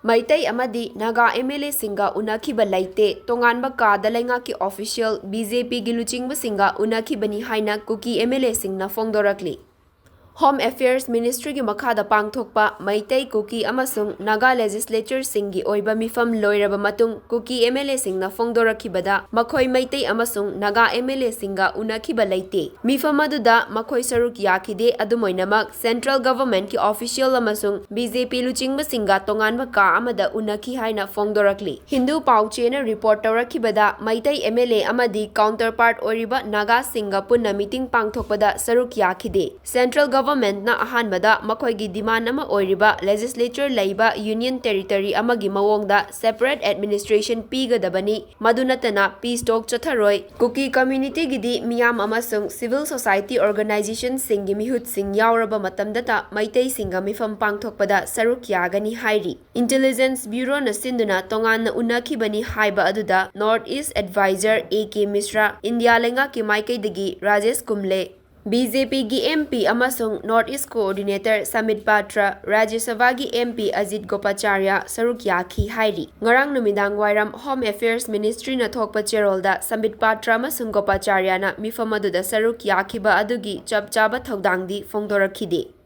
Meitei amadi Naga Mla Singga Unakhiba Leite tonganba kada laingaki official BJP gi luchingba Singga Unakhiba ni haina Kuki Mla Singna fongdorakli. Home Affairs Ministry gi makhada pangthokpa Meitei Kuki amasung Naga Legislature singi oiba mifam loiraba matung Kuki Mla Singna fongdorakhibada makhoi Meitei amasung Naga Mla Singga Unakhiba Leite mifam aduda makhoi saruk yakhide adumoinamak Central Government ki official amasung BJP luchingba Singga tonganba ka amada unakhi haina fongdorakli. Hindu pauchena report tawrakhibada Meitei MLA amadi counterpart oriba Naga Singga punna meeting pangthokpada saruk yakhide. Central Government na ahanbada makhoigi demand ama oiriba legislature laiba union territory amagi mawongda separate administration pigadabani madunatana peace talk chatharoi Kuki community gidi miyam amasung civil society organization singi mihut sing yauraba matamdata Meitei Singa mifam pangthokpada saruk yagani hairi. Intelligence Bureau na sinduna tongan na unakibani haiba aduda North East Advisor AK Misra India lenga ki maikaidagi Rajesh Kumle BJP gi MP amasung North East Coordinator Samit Patra Rajya Sabha gi MP Ajit Gopacharya saruk yakhi hairi. Ngarang numidang wairam Home Affairs Ministry na thokpa cherolda Samit Patra amasung Gopacharya na mifam aduda saruk yakhiba adugi chap chaba thodangdi fongdorakhide.